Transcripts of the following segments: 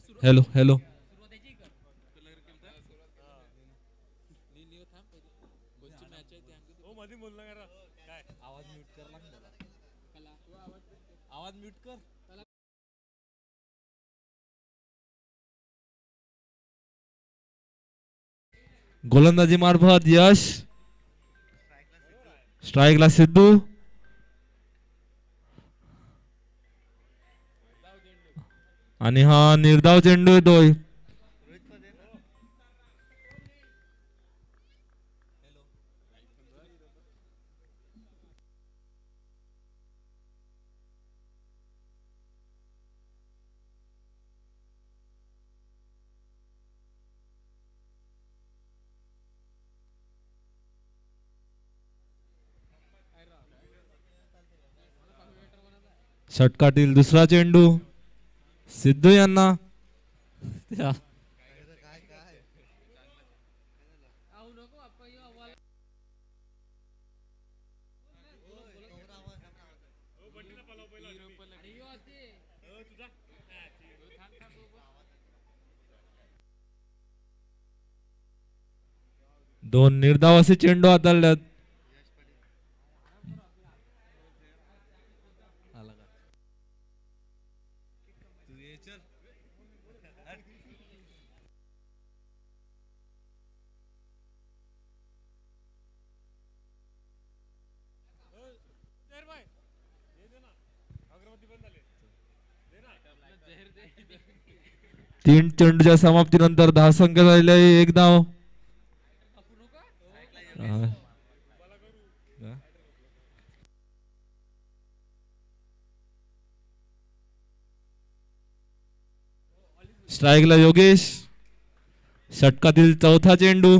Hello hello. गोलंदाजी मार्फत यश. स्ट्राईकला सिद्धू. आणि हा निर्धाव चेंडू येतोय. षटकातील दुसरा चेंडू सिद्धू यांना. दोन निर्धाव असे चेंडू हाताळल्यात. तीन चेंडूच्या समाप्तीनंतर धावसंख्या झालेली आहे 1 धाव. स्ट्राईकला योगेश. षटकातील चौथा चेंडू.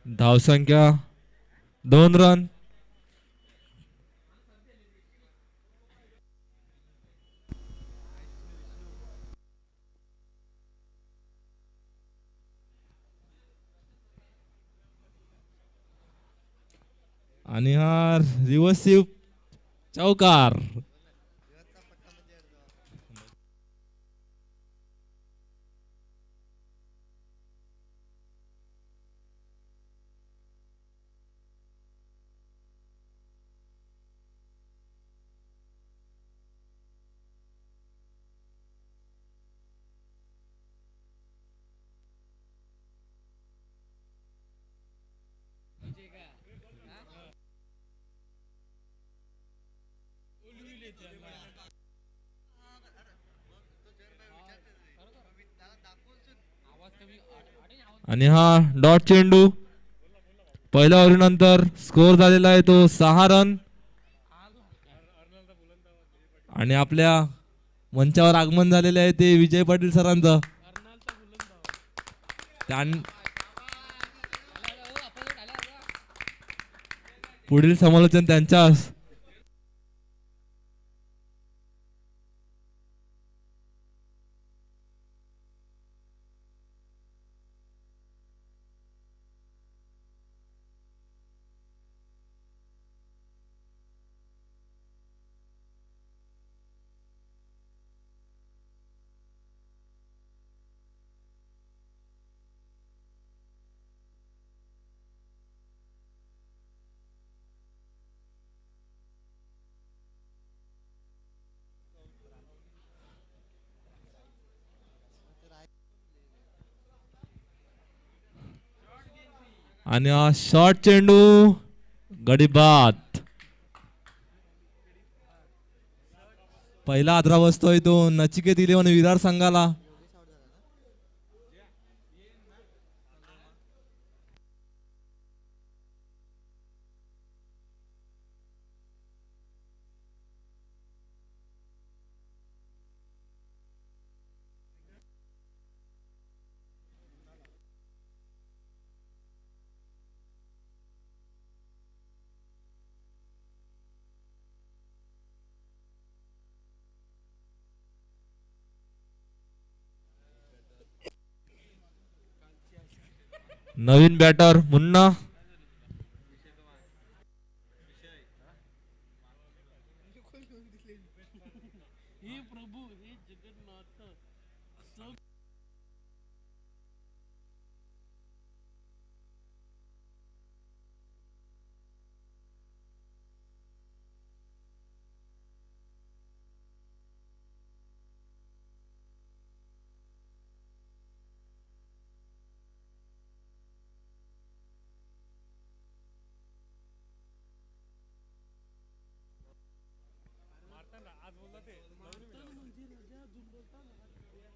धावसंख्या 2 रन. आणि हा रिव्हर्सिव चौकार. आणि हा डॉट चेंडू. पहिल्या ओव्हरीनंतर स्कोर झालेला आहे तो 6 रन. आणि आपल्या मंचावर आगमन झालेले आहे ते विजय पाटील सरांचं. पुढील समालोचन त्यांच्या. आणि हा शॉर्ट चेंडू गडी बाद. पहिला आदरा बसतोय तो नचिकेत इलेव्हन विरार संघाला. नवीन बॅटर मुन्ना.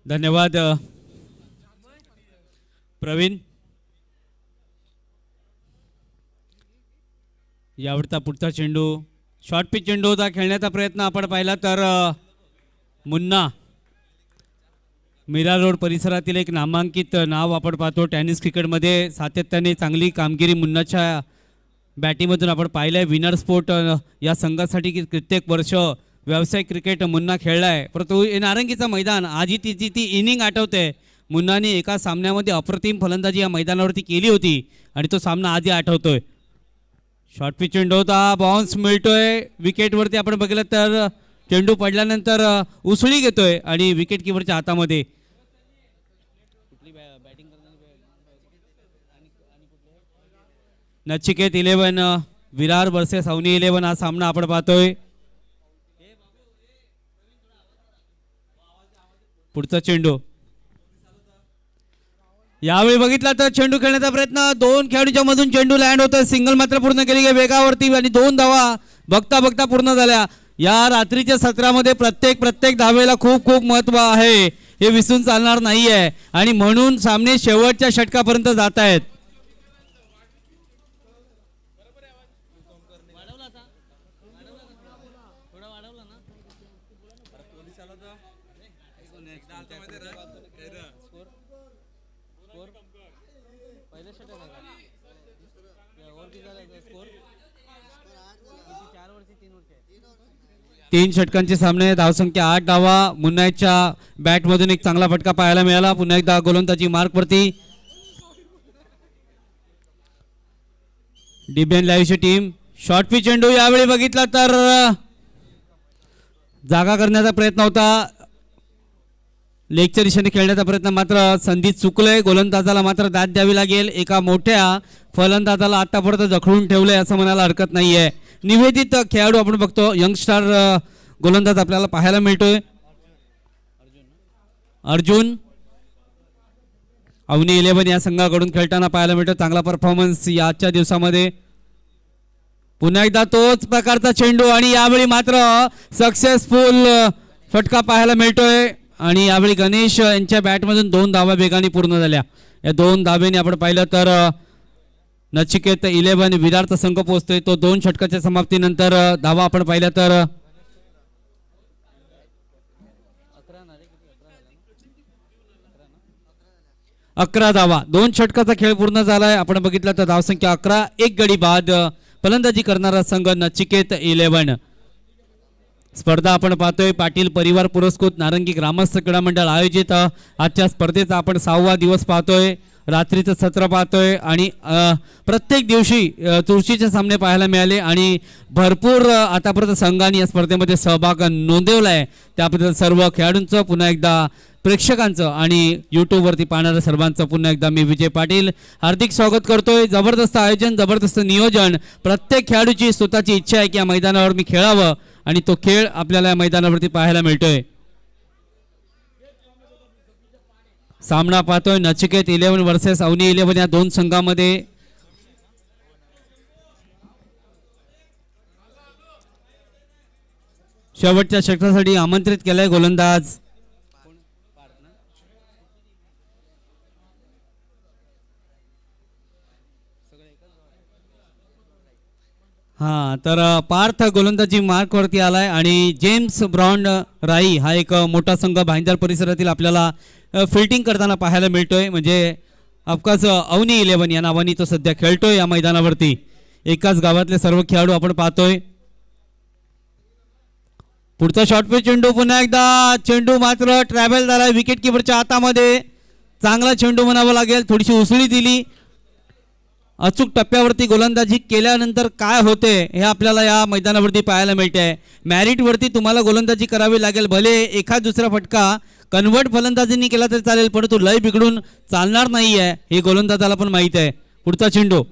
धन्यवाद प्रवीण. यावरचा पुढचा चेंडू शॉर्ट पिच चेंडू होता. खेळण्याचा प्रयत्न आपण पाहिला तर मुन्ना. मीरा रोड परिसरातील एक नामांकित नाव आपण पाहतो टेनिस क्रिकेटमध्ये. सातत्याने चांगली कामगिरी मुन्नाच्या बॅटिंगमधून आपण पाहिलं आहे. विनर स्पोर्ट या संघासाठी कित्येक वर्ष व्यावसायिक क्रिकेट मुन्ना खेळला आहे. परंतु हे नारंगीचं मैदान आजही तिची ती इनिंग आठवते. मुन्नाने एका सामन्यामध्ये अप्रतिम फलंदाजी या मैदानावरती केली होती आणि तो सामना आजही आठवतोय. शॉर्ट पिच चेंडू होता. बाउन्स मिळतोय विकेटवरती. आपण बघितलं तर चेंडू पडल्यानंतर उसळी घेतोय आणि विकेट किपरच्या हातामध्ये. नचिकेत 11 विरार वर्सेस अवनी 11 हा सामना आपण पाहतोय. पुढचा चेंडू यावेळी बघितला तर चेंडू खेळण्याचा प्रयत्न. दोन खेळाडूंच्या मधून चेंडू लँड होतोय. सिंगल मात्र पूर्ण केली गेली वेगावरती आणि 2 धावा बघता बघता पूर्ण झाल्या. या रात्रीच्या सत्रामध्ये प्रत्येक धावेला खूप खूप महत्व आहे. हे विसरून चालणार नाहीये आणि म्हणून सामने शेवटच्या षटकापर्यंत जात आहेत. तीन षटकांचे सामने. धावसंख्या 8 धावा. मुन्नाच्या बॅटमधून एक चांगला फटका पाहायला मिळाला. पुन्हा एकदा गोलंदाजी मार्कवरती. डीबीएन लाईव्हची टीम. शॉर्ट पिच चेंडू यावेळी बघितला तर जागा करण्याचा प्रयत्न होता. लेगच्या दिशेने खेळण्याचा प्रयत्न मात्र संधी चुकलंय. गोलंदाजाला मात्र दाद द्यावी लागेल. एका मोठ्या फलंदाजाला आतापर्यंत जखडून ठेवलंय असं म्हणायला हरकत नाहीये. निवेदित खेळाडू आपण बघतो. यंगस्टार गोलंदाज आपल्याला पाहायला मिळतोय. अर्जुन अवनी 11 या संघाकडून खेळताना पाहायला मिळतो. चांगला परफॉर्मन्स याच्या दिवसामध्ये. पुन्हा एकदा तोच प्रकारचा चेंडू आणि यावेळी मात्र सक्सेसफुल फटका पाहायला मिळतोय. आणि यावेळी गणेश यांच्या बॅटमधून 2 धावा वेगाने पूर्ण झाल्या. या 2 धावेने आपण पाहिलं तर नचिकेत 11 विरारचा संघ पोहोचतोय. तो 2 षटकाच्या समाप्तीनंतर धावा आपण पाहिल्या तर 11 धावा. 2 षटकाचा खेळ पूर्ण झालाय. आपण बघितलं तर धावसंख्या 11. एक गडी बाद. फलंदाजी करणारा संघ नचिकेत 11. स्पर्धा आपण पाहतोय पाटील परिवार पुरस्कृत नारंगी ग्रामस्थ क्रीडा मंडळ आयोजित आजच्या स्पर्धेचा आपण 6वा दिवस पाहतोय. रात्रीचं सत्र पाहतोय आणि प्रत्येक दिवशी चुरशीचे सामने पाहायला मिळाले आणि भरपूर आतापर्यंत संघांनी या स्पर्धेमध्ये सहभाग नोंदवलाय. त्याबद्दल सर्व खेळाडूंचं पुन्हा एकदा प्रेक्षकांचं आणि यूट्यूबवरती पाहणाऱ्या सर्वांचं पुन्हा एकदा मी विजय पाटील हार्दिक स्वागत करतोय. जबरदस्त आयोजन, जबरदस्त नियोजन. प्रत्येक खेळाडूची स्वतःची इच्छा आहे की या मैदानावर मी खेळावं आणि तो खेळ आपल्याला या मैदानावरती पाहायला मिळतोय. सामना पाहतोय नचिकेत 11 वर्सेस अवनी 11 या 2 संघामध्ये. शेवटच्या षटकासाठी आमंत्रित केलाय गोलंदाज. हा तर पार्थ गोलंदाजी मार्कवरती आलाय आणि जेम्स ब्रॉन्ड राई हा एक मोठा संघ भाईंदर परिसरातील आपल्याला फिल्डिंग करताना पाहायला मिळतोय. म्हणजे अफकोर्स अवनी 11 या नावाने तो सध्या खेळतोय या मैदानावरती. एकाच गावातले सर्व खेळाडू आपण पाहतोय. पुढचा शॉर्ट पिच चेंडू. पुन्हा एकदा चेंडू मात्र ट्रॅव्हल झाला विकेट किपरच्या हातामध्ये. चांगला चेंडू म्हणावा लागेल. थोडीशी उसळी दिली अचूक टप्प्यावरती गोलंदाजी केल्यानंतर काय होते हे आपल्याला या मैदानावरती पाहायला मिळते आहे. मॅरिटवरती तुम्हाला गोलंदाजी करावी लागेल. भले एखाद दुसरा फटका कन्वर्ट फलंदाजींनी केला तरी चालेल, परंतु लय बिघडून चालणार नाही आहे हे गोलंदाजाला पण माहीत आहे. पुढचा चेंडू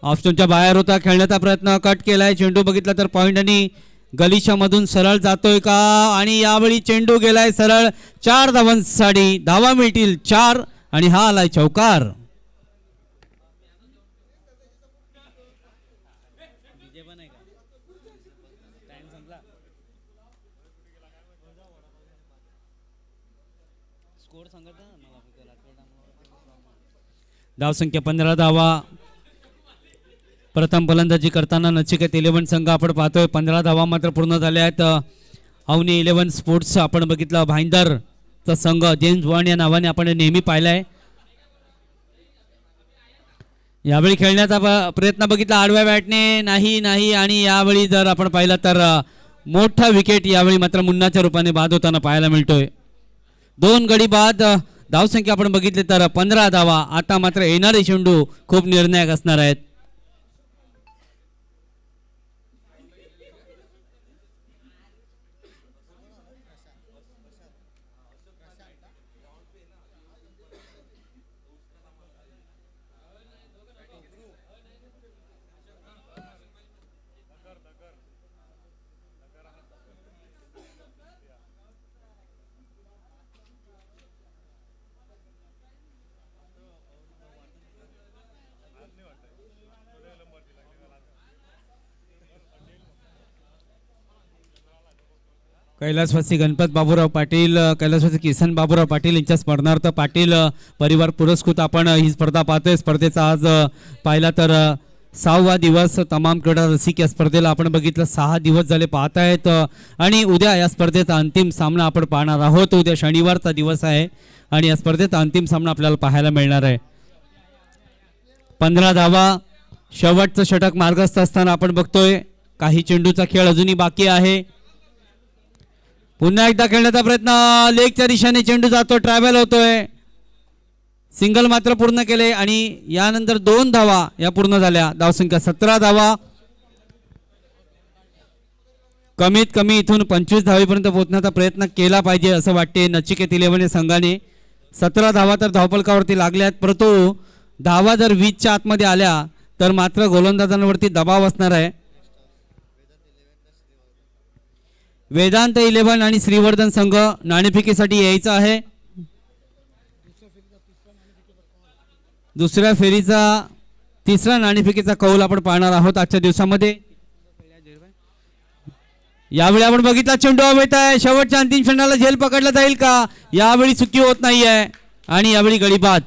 ऑप्शनच्या बाहेर होता, खेळण्याचा प्रयत्न कट केलाय. चेंडू बघितला तर पॉइंट आणि गलिशा मधून सरळ जातोय का, आणि यावेळी चेंडू गेलाय सरळ. 4 धावांसाठी धावा मिळतील 4 आणि हा आलाय चौकार. धावसंख्या 15 धावा. प्रथम फलंदाजी करताना नचिकेत 11 संघ आपण पाहतोय. 15 धावा मात्र पूर्ण झाल्या आहेत. अवनी 11 स्पोर्ट्स आपण बघितलं, भाईंदरचा संघ जेम्स बॉन्ड या नावाने आपण नेहमी पाहिलाय. यावेळी खेळण्याचा प्रयत्न बघितला आडव्या बॅटने, नाही आणि यावेळी जर आपण पाहिलं तर मोठा विकेट यावेळी मात्र मुन्नाच्या रूपाने बाद होताना पाहायला मिळतोय. 2 गडी बाद. धावसंख्या आपण बघितली तर 15 धावा. आता मात्र येणारे चेंडू खूप निर्णायक असणार आहेत. कैलासवासी गणपत बाबूराव पाटील, कैलासवासी किसन बाबूराव पाटील यांच्या स्मरणार्थ पाटील परिवार पुरस्कृत आपण ही स्पर्धा पाहतोय. स्पर्धेचा आज पाहिला तर 6वा दिवस. तमाम क्रीडा रसिक या स्पर्धेला आपण बघितलं 6 दिवस झाले पाहत आहेत. आणि उद्या या स्पर्धेचा अंतिम सामना आपण पाहणार आहोत. उद्या शनिवारचा दिवस आहे आणि या स्पर्धेचा अंतिम सामना आपल्याला पाहायला मिळणार आहे. 15 धावा. शेवटचं षटक मार्गस्थ असताना आपण बघतोय काही चेंडूचा खेळ अजूनही बाकी आहे. पुन्हा एकदा खेळण्याचा प्रयत्न, लेगच्या दिशेने चेंडू जातो, ट्रॅव्हल होतोय. सिंगल मात्र पूर्ण केले आणि यानंतर 2 धावा या पूर्ण झाल्या. धावसंख्या 17 धावा. कमीत कमी इथून 25 धावेपर्यंत पोहोचण्याचा प्रयत्न केला पाहिजे असं वाटते नचिकेत 11 संघाने. 17 धावा तर धावफलकावरती लागल्यात, परंतु धावा जर 20च्या आतमध्ये आल्या तर मात्र गोलंदाजांवरती दबाव असणार आहे. वेदांत 11 आणि श्रीवर्धन संघ नाणेफेकीसाठी यायचा आहे. दुसऱ्या फेरीचा 3रा नाणेफेकीचा कौल आपण पाहणार आहोत आजच्या दिवसामध्ये. यावेळी आपण बघितला चेंडू हवेत आहे. शेवटच्या अंतिम क्षणाला झेल पकडला जाईल का, यावेळी चुकी होत नाहीये आणि यावेळी गडी बाद.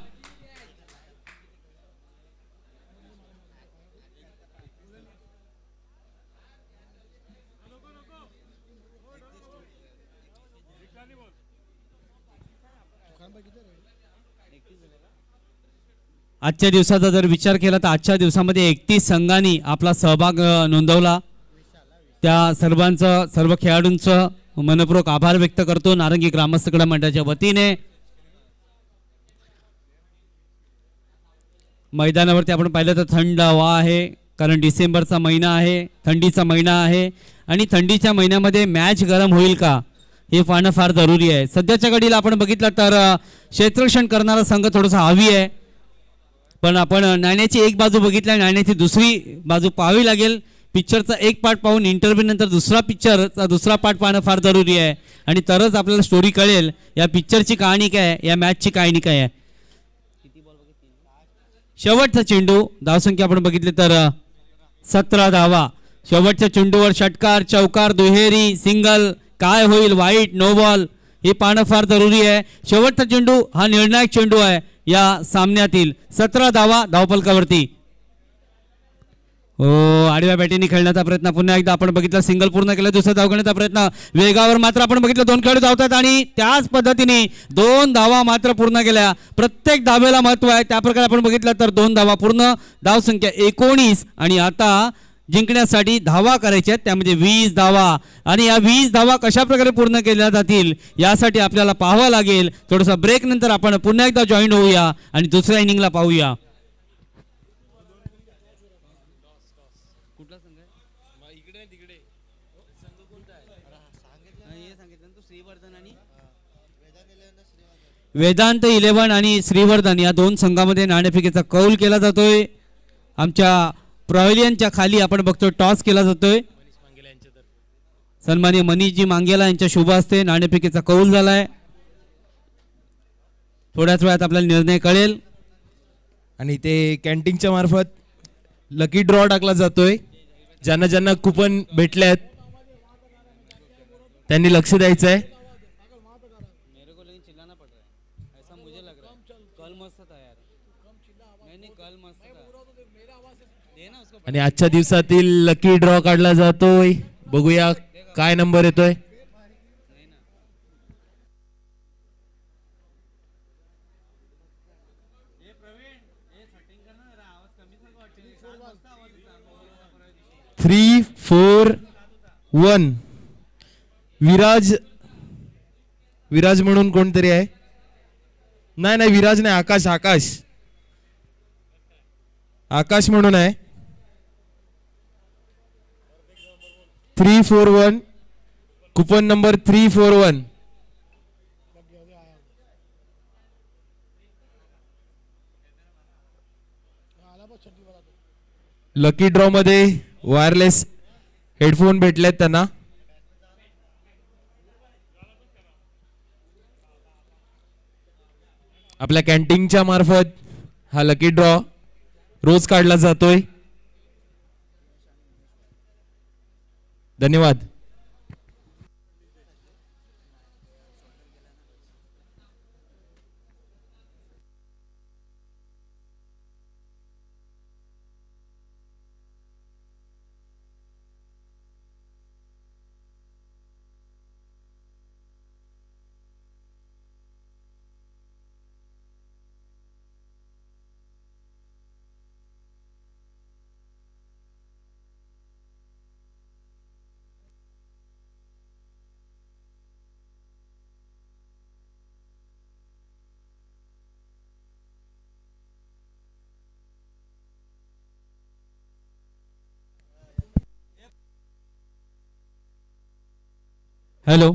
आजच्या दिवसाचा जर विचार केला तर आजच्या दिवसामध्ये 31 संघांनी आपला सहभाग नोंदवला. त्या सर्वांचं, सर्व खेळाडूंचं मनपूर्वक आभार व्यक्त करतो नारंगी ग्रामस्थ क्रीडा मंडळाच्या वतीने. मैदानावरती आपण पाहिलं तर थंड हवा आहे, कारण डिसेंबरचा महिना आहे, थंडीचा महिना आहे आणि थंडीच्या महिन्यामध्ये मॅच गरम होईल का हे पाहणं फार जरुरी आहे. सध्याच्या घडीला आपण बघितलं तर क्षेत्ररक्षण करणारा संघ थोडासा हवी आहे, पण आपण नाण्याची एक बाजू बघितल्या, नाण्याची दुसरी बाजू पाहावी लागेल. पिक्चरचा एक पार्ट पाहून इंटरव्ह्यू नंतर दुसरा पिक्चरचा दुसरा पार्ट पाहणं फार जरुरी आहे आणि तरच आपल्याला स्टोरी कळेल या पिक्चरची कहाणी काय, या मॅचची कहाणी काय आहे. शेवटचा चेंडू. धावसंख्या आपण बघितली तर 17 धावा. शेवटच्या चेंडूवर षटकार, चौकार, दुहेरी, सिंगल, काय होईल, वाईट, नो बॉल हे पाहणं फार जरुरी आहे. शेवटचा चेंडू हा निर्णायक चेंडू आहे या सामन्यातील. 17 धावा धावफलकावरती. आडव्या बॅटीने खेळण्याचा प्रयत्न पुन्हा एकदा आपण बघितलं, सिंगल पूर्ण केलं. दुसरा धाव घेण्याचा प्रयत्न, वेगावर मात्र आपण बघितलं 2 खेळाडू धावतात आणि त्याच पद्धतीने 2 धावा मात्र पूर्ण केल्या. प्रत्येक धावेला महत्व आहे, त्या प्रकारे आपण बघितलं तर 2 धावा पूर्ण. धावसंख्या 19 आणि आता जिंकण्यासाठी धावा करायच्या आहेत, त्यामध्ये 20 धावा. आणि या 20 धावा कशा प्रकारे पूर्ण केल्या जातील यासाठी आपल्याला पाहावं लागेल. थोडासा ब्रेक नंतर आपण पुन्हा एकदा जॉईन होऊया आणि दुसऱ्या इनिंगला पाहूया. वेदांत 11 आणि श्रीवर्धन या दोन संघामध्ये नाणेफेकीचा कौल केला जातोय. आमच्या प्रॉव्हिलियनच्या खाली आपण बघतोय टॉस केला जातोय. सन्माननीय मनीषजी मांगेला यांच्या शुभ हस्ते नाणेफेकीचा कौल झालाय. थोड्याच वेळात आपल्याला निर्णय कळेल. आणि ते कॅन्टीनच्या मार्फत लकी ड्रॉ टाकला जातोय. ज्यांना ज्यांना कुपन भेटले आहेत त्यांनी लक्ष द्यायचं आहे. आणि आजच्या दिवसातील लकी ड्रॉ काढला जातोय. बघूया काय नंबर येतोय. थ्री 4 1 विराज. विराज म्हणून कोणतरी आहे. नाही विराज नाही, आकाश आकाश आकाश म्हणून आहे. 341 कुपन नंबर 341. लकी ड्रॉ मध्ये वायरलेस हेडफोन भेटलेत त्यांना. आपल्या कॅन्टीनच्या मार्फत हा लकी ड्रॉ रोज काढला जातोय. धन्यवाद. हेलो.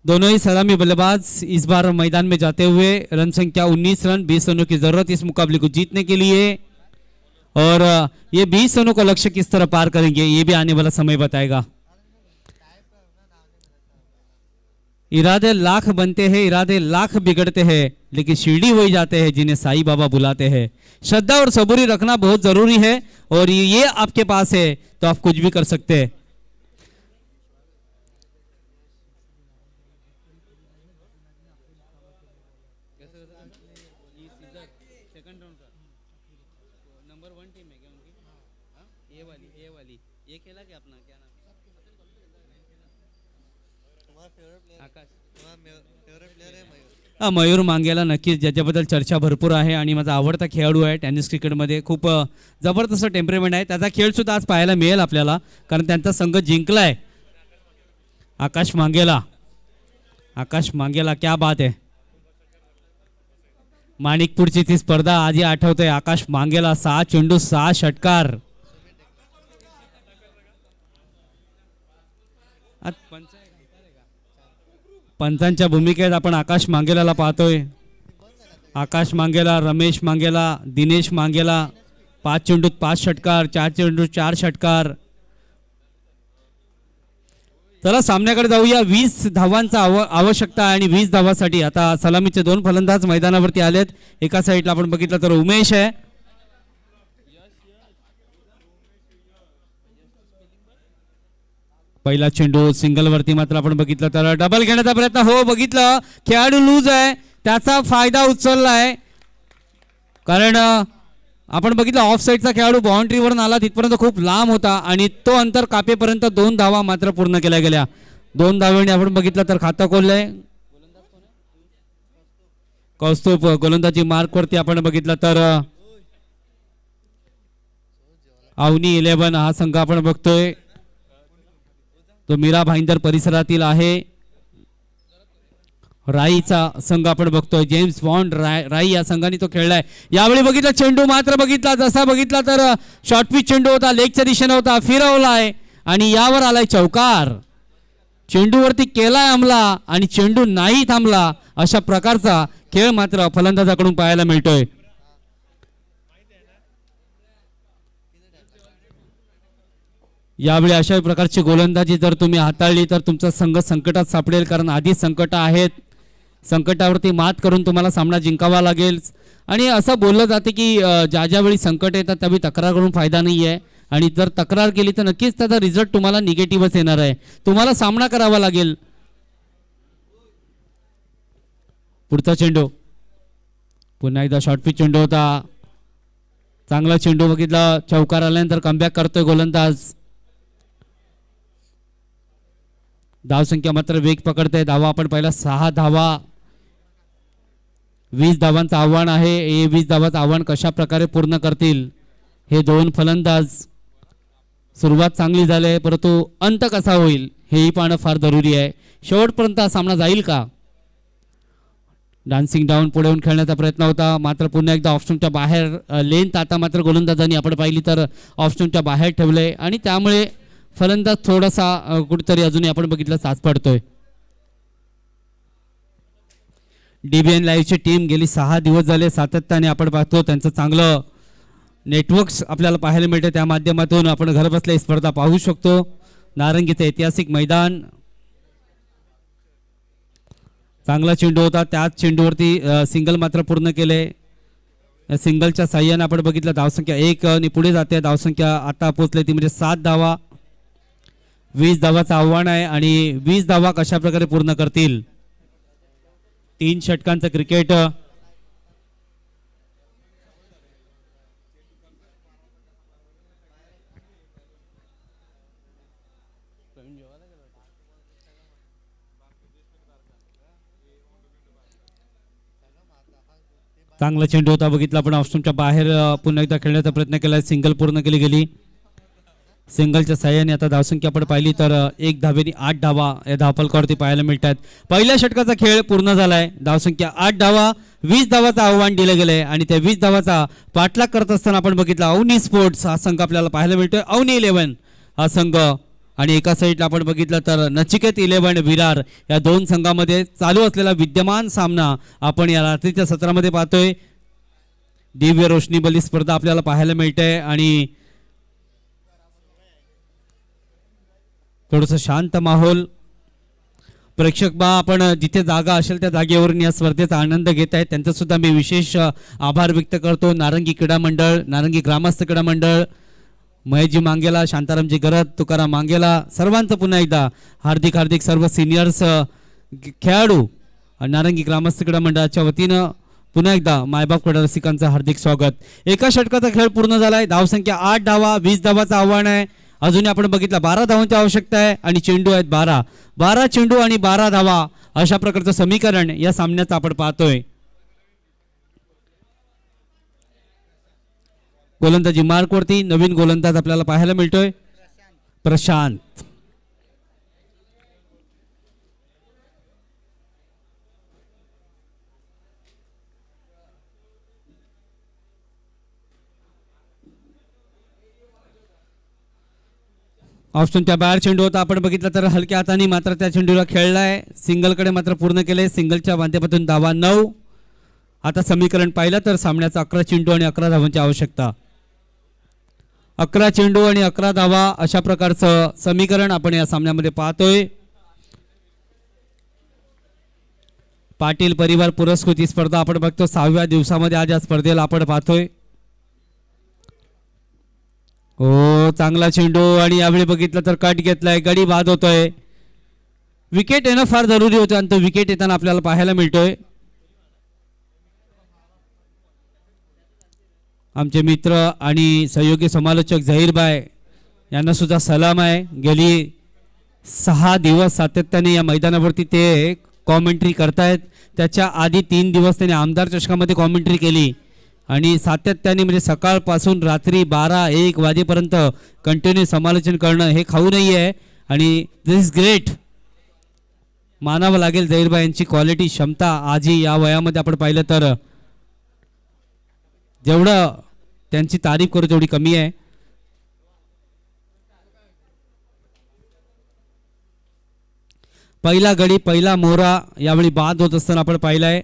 दोनों ही सलामी बल्लेबाज इस बार मैदान में जाते हुए रन संख्या 19 रन 20 रनों की जरूरत इस मुकाबले को जीतने के लिए. और ये 20 रनों का लक्ष्य किस तरह पार करेंगे ये भी आने वाला समय बताएगा. इरादे लाख बनते हैं, इरादे लाख बिगड़ते हैं, लेकिन शिरडी वही जाते हैं जिन्हें साईं बाबा बुलाते हैं. श्रद्धा और सबूरी रखना बहुत जरूरी है और ये आपके पास है तो आप कुछ भी कर सकते हैं. मयूर मांगेला नक्कीच ज्याच्याबद्दल चर्चा भरपूर आहे आणि माझा आवडता खेळाडू आहे. टेनिस क्रिकेटमध्ये खूप जबरदस्त टेम्परेमेंट आहे. त्याचा खेळ सुद्धा आज पाहायला मिळेल आपल्याला, कारण त्यांचा संघ जिंकलाय. आकाश मांगेला, आकाश मांगेला क्या बात आहे. माणिकपूरची ती स्पर्धा आधी आठवते. आकाश मांगेला 6 चेंडू 6 षटकार. पंचांच्या भूमिकेत आपण आकाश मांगेलाला पाहतोय. आकाश मांगेला, रमेश मांगेला, दिनेश मांगेला 5 चेंडूत 5 षटकार, 4 चेंडूत 4 षटकार. चला सामन्याकडे जाऊया. 20 धावांचा आवश्यकता आहे आणि 20 धावासाठी आता सलामीचे 2 फलंदाज मैदानावरती आलेत. एका साईडला आपण बघितलं तर उमेश आहे. पहिला चेंडू सिंगल वरती मात्र आपण बघितलं तर डबल घेण्याचा प्रयत्न. हो बघितलं, खेळाडू लूज आहे, त्याचा फायदा उचललाय. कारण आपण बघितलं ऑफ साईडचा खेळाडू बाउंड्रीवरून आला, तिथपर्यंत खूप लांब होता आणि तो अंतर कापेपर्यंत 2 धावा मात्र पूर्ण केल्या गेल्या. 2 धावांनी आपण बघितलं तर खातं खोललंय. कौस्तुभ गोलंदाजी मार्कवरती आपण बघितलं तर अवनी 11 हा संघ आपण बघतोय तो मीरा भाईंदर परिसरातील आहे. राईचा संघ आपण बघतोय जेम्स बॉन्ड राई या संघाने तो खेळलाय. यावेळी बघितला चेंडू मात्र बघितला जसा बघितला तर शॉर्ट पिच चेंडू होता, लेगच्या दिशेने होता, फिरवलाय आणि यावर आलाय चौकार. चेंडूवरती केलाय हमला आणि चेंडू नाही थांबला अशा प्रकारचा खेळ मात्र फलंदाजाकडून पाहायला मिळतोय. यावेळी अशा प्रकारची गोलंदाजी जर तुम्ही हाताळली तर तुमचा संघ संकटात सापडेल, कारण आधी संकट आहेत. संकटावरती मात करून तुम्हाला सामना जिंकावा लागेल. आणि असं बोललं जाते की ज्या ज्यावेळी संकट येतात त्यावेळी तक्रार करून फायदा नाही आहे आणि जर तक्रार केली तर नक्कीच त्याचा रिझल्ट तुम्हाला निगेटिव्हच येणार आहे. तुम्हाला सामना करावा लागेल. पुढचा चेंडू पुन्हा एकदा शॉर्ट पिच चेंडू होता, चांगला चेंडू बघितला, चौकार आल्यानंतर कमबॅक करतोय गोलंदाज. धावसंख्या मात्र वेग पकडते. धावा आपण पहिला 6 धावा, 20 धावांचं आव्हान आहे. हे 20 धावांचं आव्हान कशा प्रकारे पूर्ण करतील हे दोन फलंदाज. सुरुवात चांगली झाली आहे परंतु अंत कसा होईल हेही पाहणं फार जरुरी आहे. शेवटपर्यंत हा सामना जाईल का? डान्सिंग डाऊन पुढे येऊन खेळण्याचा प्रयत्न होता मात्र पुन्हा एकदा ऑप्शनच्या बाहेर लेंथ आता मात्र गोलंदाजांनी आपण पाहिली तर ऑप्शनच्या बाहेर ठेवले आणि त्यामुळे फलंदाज थोडासा कुठेतरी अजूनही आपण बघितलं साथ पडतोय. DBN लाईव्हची टीम गेली 6 दिवस झाले सातत्याने आपण पाहतो त्यांचं चांगलं नेटवर्क्स आपल्याला पाहायला मिळते. त्या माध्यमातून आपण घर बसल्या ही स्पर्धा पाहू शकतो. नारंगीचं ऐतिहासिक मैदान, चांगला चेंडू होता, त्याच चेंडूवरती सिंगल मात्र पूर्ण केले. या सिंगलच्या साह्याने आपण बघितलं धावसंख्या 1 आणि पुढे जाते. धावसंख्या आता पोहोचली ती म्हणजे 7 धावा. 20 धावाचं आव्हान आहे आणि 20 धावा कशा प्रकारे पूर्ण करतील. 3 षटकांचं क्रिकेट. चांगला चेंडू होता बघितला पण ऑप्शनच्या बाहेर पुन्हा एकदा खेळण्याचा प्रयत्न केला. सिंगल पूर्ण केली गेली. सिंगलच्या साह्याने आता धावसंख्या आपण पाहिली तर 1 धावेने 8 धावा या धावफलकावरती पाहायला मिळतात. पहिल्या षटकाचा खेळ पूर्ण झालाय. धावसंख्या 8 धावा, 20 धावाचं आव्हान दिलं गेलंय आणि त्या 20 धावाचा पाठलाग करत असताना आपण बघितला अवनी स्पोर्ट्स हा संघ आपल्याला पाहायला मिळतोय. अवनी 11 हा संघ आणि एका साईडला आपण बघितलं तर नचिकेत 11 विरार या दोन संघामध्ये चालू असलेला विद्यमान सामना आपण या रात्रीच्या सत्रामध्ये पाहतोय. दिव्य रोशनीबली स्पर्धा आपल्याला पाहायला मिळते आणि थोडंसं शांत माहोल. प्रेक्षक बा आपण जिथे जागा असेल त्या जागेवरून या स्पर्धेचा आनंद घेत आहेत त्यांचा सुद्धा मी विशेष आभार व्यक्त करतो. नारंगी क्रीडा मंडळ, नारंगी ग्रामस्थ क्रीडा मंडळ, महेशजी मांगेला, शांतारामजी गरत, तुकाराम मांगेला, सर्वांचं पुन्हा एकदा हार्दिक हार्दिक सर्व सिनियर्स खेळाडू नारंगी ग्रामस्थ क्रीडा मंडळाच्या वतीनं पुन्हा एकदा मायबाप क्रीडा रसिकांचं हार्दिक स्वागत. एका षटकाचा खेळ पूर्ण झालाय. धावसंख्या 8 धावा, 20 धावाचं आव्हान आहे. अजून आपण बघितलं 12 धावांची आवश्यकता आहे आणि चेंडू आहेत 12 चेंडू आणि 12 धावा अशा प्रकारचं समीकरण या सामन्याचं आपण पाहतोय. गोलंदाजी मार्कवरती नवीन गोलंदाज आपल्याला पाहायला मिळतोय प्रशांत. ऑप्शनच्या बाहेर चेंडू होता आपण बघितलं तर हलक्या हाताने मात्र त्या चेंडूला खेळलाय. सिंगलकडे मात्र पूर्ण केले. सिंगलच्या माध्यमातून धावा 9. आता समीकरण पाहिलं तर सामन्याचा 11 चेंडू आणि 11 धावांची आवश्यकता. 11 चेंडू आणि 11 धावा अशा प्रकारचं समीकरण आपण या सामन्यामध्ये पाहतोय. पाटील परिवार पुरस्कृत स्पर्धा आपण बघतो 6व्या दिवसामध्ये आज या स्पर्धेला आपण पाहतोय. हो चांगला चेंडू आणि यावेळी बघितलं तर कट घेतलाय. गडी बाद होतोय. विकेट येणं फार जरुरी होतं आणि तो विकेट येताना आपल्याला पाहायला मिळतोय. आमचे मित्र आणि सहयोगी समालोचक झहीरबाई यांना सुद्धा सलाम आहे. गेली 6 दिवस सातत्याने या मैदानावरती ते कॉमेंट्री करतायत. त्याच्या आधी 3 दिवस त्यांनी आमदार चषकामध्ये कॉमेंट्री केली आणि सातत्याने म्हणजे सकाळपासून रात्री 12-1 वाजेपर्यंत कंटिन्यू समालोचन करणं हे खाऊ नाही आहे आणि दिस इज ग्रेट. मानावं लागेल झहीरभाई यांची क्वालिटी क्षमता आजही या वयामध्ये आपण पाहिलं तर जेवढं त्यांची तारीफ करू तेवढी कमी आहे. पहिला गडी पहिला मोहरा यावेळी बाद होत असताना आपण पाहिलाय.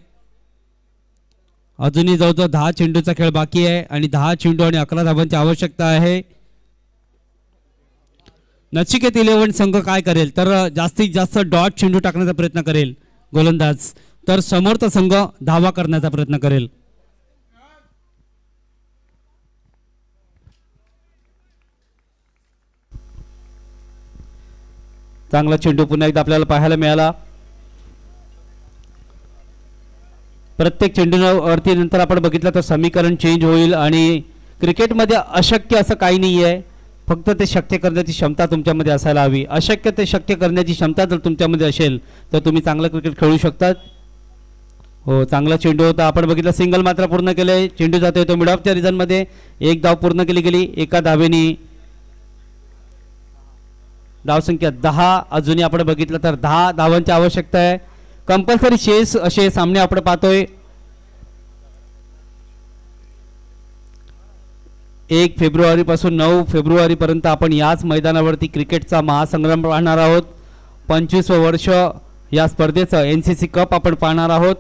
अजूनही जवळजवळ 10 चेंडूचा खेळ बाकी आहे आणि 10 चेंडू आणि 11 धावांची आवश्यकता आहे. नचिकेत 11 संघ काय करेल तर जास्तीत जास्त डॉट चेंडू टाकण्याचा प्रयत्न करेल गोलंदाज, तर समोरचा संघ धावा करण्याचा प्रयत्न करेल. चांगला चेंडू पुन्हा एकदा आपल्याला पाहायला मिळाला. प्रत्येक चेंडूवरती नंतर आपण बघितलं तर समीकरण चेंज होईल आणि क्रिकेटमध्ये अशक्य असं काही नाही आहे, फक्त ते शक्य करण्याची क्षमता तुमच्यामध्ये असायला हवी. अशक्य ते शक्य करण्याची क्षमता जर तुमच्यामध्ये असेल तर तुम्ही चांगलं क्रिकेट खेळू शकतात. हो, चांगला चेंडू होता. आपण बघितलं सिंगल मात्र पूर्ण केले. चेंडू जातोय तो मिड ऑफच्या रिझनमध्ये. एक धाव पूर्ण केली गेली एका धावेने. धावसंख्या 10. अजूनही आपण बघितलं तर 10 धावांची आवश्यकता आहे. कंपल्सरी शेस असे सामने आपण पाहतोय. 1 फेब्रुवारीपासून 9 फेब्रुवारीपर्यंत आपण याच मैदानावरती क्रिकेटचा महासंग्राम पाहणार आहोत. 25वं वर्ष या स्पर्धेचं NCC कप आपण पाहणार आहोत.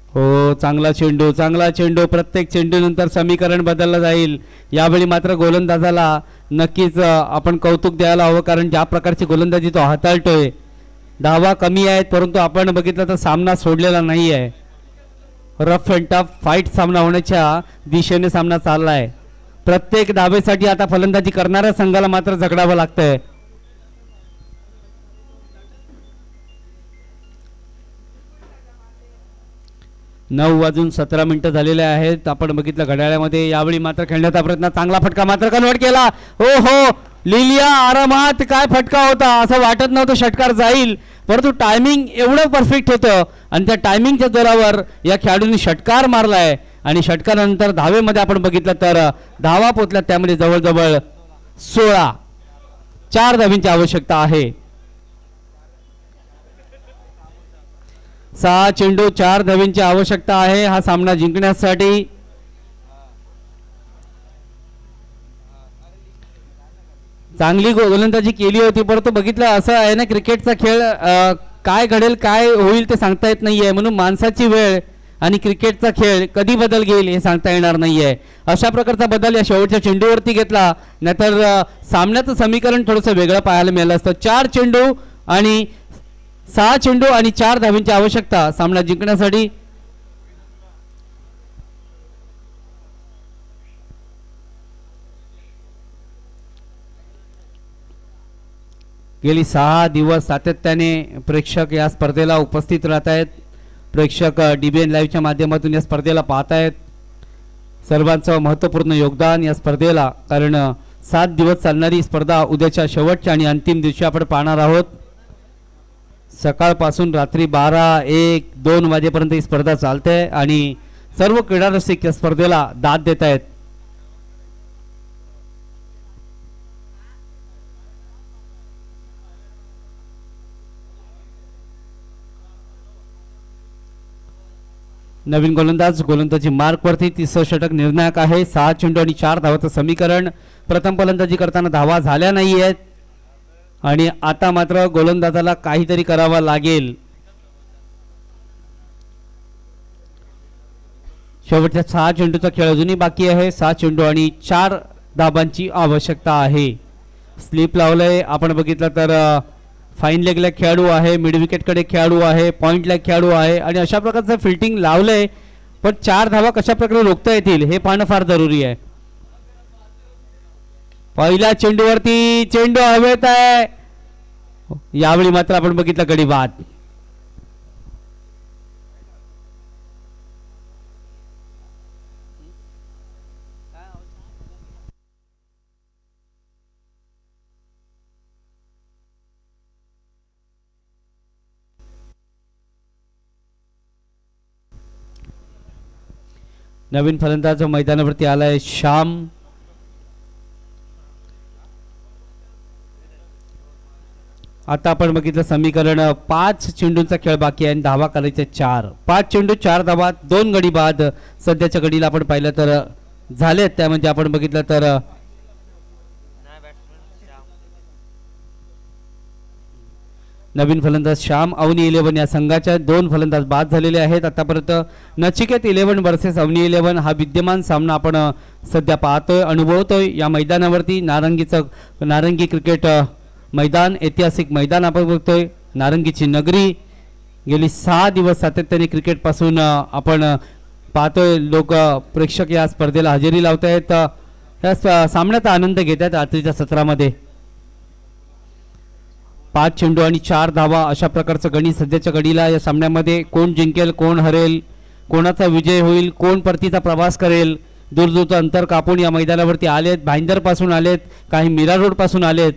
हो, चांगला चेंडू चांगला चेंडू. प्रत्येक चेंडूनंतर समीकरण बदललं जाईल. यावेळी मात्र गोलंदाजाला नक्कीच आपण कौतुक द्यायला हवं, कारण ज्या प्रकारची गोलंदाजी तो हाताळतोय. धावा कमी आहेत परंतु आपण बघितलं तर सामना सोडलेला नाही आहे. रफ अँड टफ फाईट सामना होण्याच्या दिशेने सामना चालला आहे. प्रत्येक धावेसाठी आता फलंदाजी करणाऱ्या संघाला मात्र झगडावं लागतंय. नऊ वाजून 17 मिनिटं झालेले आहेत. आपण बघितलं घड्याळामध्ये. यावेळी मात्र खेळण्याचा प्रयत्न, चांगला फटका मात्र कन्वर्ट केला. हो हो, लिलिया आरामात. काय फटका होता, असं वाटत नव्हतं षटकार जाईल, परंतु टायमिंग एवढं परफेक्ट होतं आणि त्या टायमिंगच्या जोरावर या खेळाडूंनी षटकार मारलाय आणि षटकारानंतर धावेमध्ये आपण बघितलं तर धावा पोचल्या. त्यामध्ये जवळजवळ 16. 4 धावींची आवश्यकता आहे. 6 चेंडू 4 धावींची आवश्यकता आहे हा सामना जिंकण्यासाठी. चांगली गोलंदाजी केली होती, परंतु बघितलं असं आहे ना, क्रिकेटचा खेळ काय घडेल काय होईल ते सांगता येत नाहीये. म्हणून माणसाची वेळ आणि क्रिकेटचा खेळ कधी बदल घेईल हे सांगता येणार नाहीये. अशा प्रकारचा बदल या शेवटच्या चेंडूवरती घेतला, नाहीतर सामन्याचं समीकरण थोडंसं वेगळं पाहायला मिळालं असतं. 4 चेंडू आणि 6 चेंडू आणि 4 धावींची आवश्यकता सामना जिंकण्यासाठी. गेली 6 दिवस सातत्याने प्रेक्षक या स्पर्धेला उपस्थित राहत आहेत. प्रेक्षक DBN लाईव्हच्या माध्यमातून या स्पर्धेला पाहत आहेत. सर्वांचं महत्त्वपूर्ण योगदान या स्पर्धेला, कारण 7 दिवस चालणारी स्पर्धा उद्याच्या शेवटच्या आणि अंतिम दिवशी आपण पाहणार आहोत. सकाळपासून रात्री 12, 1, 2 वाजेपर्यंत ही स्पर्धा चालते आणि सर्व क्रीडा रसिक या स्पर्धेला दाद देत आहेत. नवीन गोलंदाजी मार्कवरती 30 षटक निर्णायक आहे. 6 चेंडू आणि 4 धावाचं समीकरण. प्रथम फलंदाजी करताना धावा झाल्या नाही आहेत आणि आता मात्र गोलंदाजाला काहीतरी करावं लागेल. शेवटच्या 6 चेंडूचा खेळ अजूनही बाकी आहे. 6 चेंडू आणि 4 धाबांची आवश्यकता आहे. स्लिप लावलंय. आपण बघितलं तर फाईन लेगला खेळाडू आहे, मिड विकेटकडे खेळाडू आहे, पॉइंटला खेळाडू आहे आणि अशा प्रकारचं फिल्डिंग लावलंय. पण 4 धावा कशा प्रकारे रोखता येतील हे पाहणं फार जरुरी आहे. पहिल्या चेंडूवरती चेंडू हवेत आहे. यावेळी मात्र आपण बघितलं गडी बाद. नवीन फलंदाज मैदानावरती आलाय श्याम. आता आपण बघितलं समीकरण 5 चेंडूंचा खेळ बाकी आहे आणि धावा करायचे 4. 5 चेंडू 4 धावा 2 गडी बाद सध्याच्या घडीला आपण पाहिलं तर झालेत. त्यामध्ये आपण बघितलं तर नवीन फलंदाज श्याम, अवनी 11 या संघाच्या 2 फलंदाज बाद झालेले आहेत आतापर्यंत. नचिकेत 11 वर्सेस अवनी 11 हा विद्यमान सामना आपण सध्या पाहतोय, अनुभवतोय या मैदानावरती. नारंगी क्रिकेट मैदान, ऐतिहासिक मैदान आपण बघतोय. नारंगीची नगरी. गेली 6 दिवस सातत्याने क्रिकेट पासून आपण पाहतोय. लोक प्रेक्षक या स्पर्धेला हजेरी लावत आहेत, या सामन्याचा आनंद घेत आहेत रात्रीच्या सत्रामध्ये. 5 चेंडू आणि 4 धावा अशा प्रकारचं गणित सध्याच्या घडीला या सामन्यामध्ये. कोण जिंकेल, कोण हरेल, कोणाचा विजय होईल, कोण परतीचा प्रवास करेल. दूरदूरचं अंतर कापून या मैदानावरती आलेत. भाईंदर पासून आलेत, काही मीरा रोड पासून आलेत.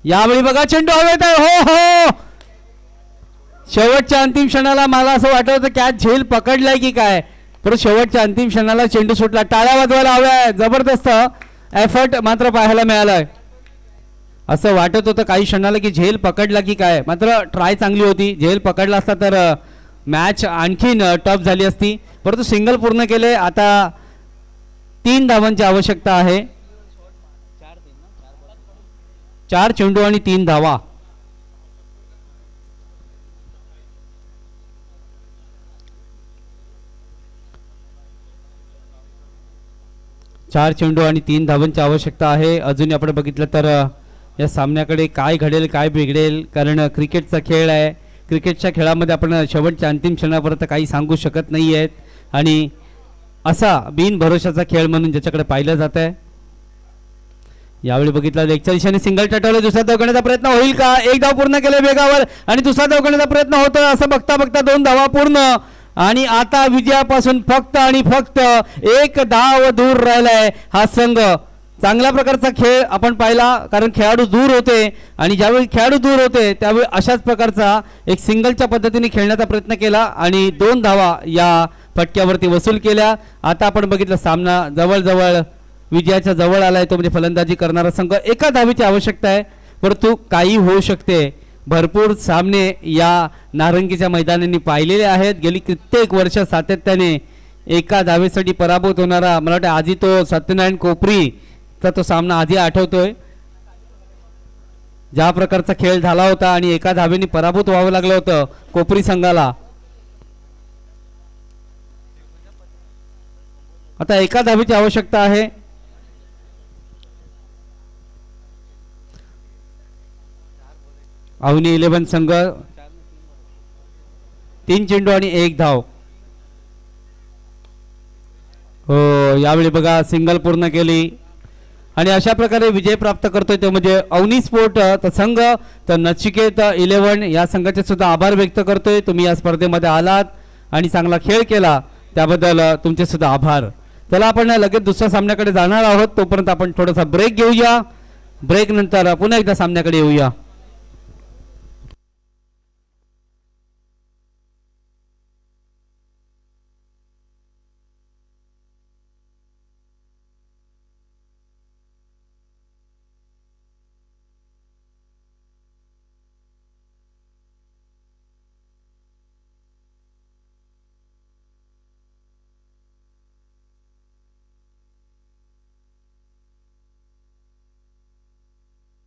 यावेळी बघा चेंडू हवेत आहे. हो हो, शेवटच्या अंतिम क्षणाला मला असं वाटत होतं कॅच झेल पकडलाय की काय, पण शेवटच्या अंतिम क्षणाला चेंडू सुटला. टाळ्या वाजवायला हव्या. जबरदस्त एफर्ट मात्र पाहायला मिळालाय. असं वाटत होतं काही क्षणाला की झेल पकडला की काय, मात्र ट्राय चांगली होती. झेल पकडला असता तर मॅच आणखीन टफ झाली असती, परंतु सिंगल पूर्ण केले. आता 3 धावांची आवश्यकता आहे. 4 चेंडू आणि 3 धावा. चार चेंडू आणि 3 धावांची आवश्यकता आहे. अजून आपण बघितलं तर या सामन्याकडे काय घडेल काय बिघडेल, कारण क्रिकेटचा खेळ आहे. क्रिकेटच्या खेळामध्ये आपण शेवटच्या अंतिम क्षणापर्यंत काही सांगू शकत नाही आहेत आणि असा बिनभरोशाचा खेळ म्हणून ज्याच्याकडे पाहिलं जात आहे. यावेळी बघितलं लेगच्या दिशेने सिंगल टटवलं. दुसरा धाव करण्याचा प्रयत्न होईल का? 1 धाव पूर्ण केले वेगावर आणि दुसरा धाव करण्याचा प्रयत्न होतोय. असं बघता बघता 2 धावा पूर्ण आणि आता विजयापासून फक्त आणि फक्त 1 धाव दूर राहिलाय हा संघ. चांगल्या प्रकारचा खेळ आपण पाहिला, कारण खेळाडू दूर होते आणि ज्यावेळी खेळाडू दूर होते त्यावेळी अशाच प्रकारचा एक सिंगलच्या पद्धतीने खेळण्याचा प्रयत्न केला आणि 2 धावा या फटक्यावरती वसूल केल्या. आता आपण बघितलं सामना जवळजवळ विजयाच्या जवळ आलाय. तो म्हणजे फलंदाजी करणारा संघ. 1 धावेची आवश्यकता आहे, परंतु काही होऊ शकते. भरपूर सामने या नारंगीच्या मैदानांनी पाहिलेले आहेत. गेली कित्येक वर्ष सातत्याने 1 धावेसाठी पराभूत होणारा, मला वाटतं आधी तो सत्यनारायण कोपरीचा तो सामना आधी आठवतोय, ज्या प्रकारचा खेळ झाला होता आणि 1 धावेने पराभूत व्हावं लागलं होतं कोपरी संघाला. आता 1 धावेची आवश्यकता आहे. अवनी 11 संघ 3 चेंडू आणि 1 धाव. हो, यावेळी बघा सिंगल पूर्ण केली आणि अशा प्रकारे विजय प्राप्त करतोय तो म्हणजे अवनी स्पोर्ट संघ. तर नचिकेत 11 या संघाचे सुद्धा आभार व्यक्त करतोय. तुम्ही या स्पर्धेमध्ये आलात आणि चांगला खेळ केला, त्याबद्दल तुमचे सुद्धा आभार. चला आपण लगेच दुसऱ्या सामन्याकडे जाणार आहोत. तोपर्यंत आपण थोडासा ब्रेक घेऊया. ब्रेक नंतर पुन्हा एकदा सामन्याकडे येऊया.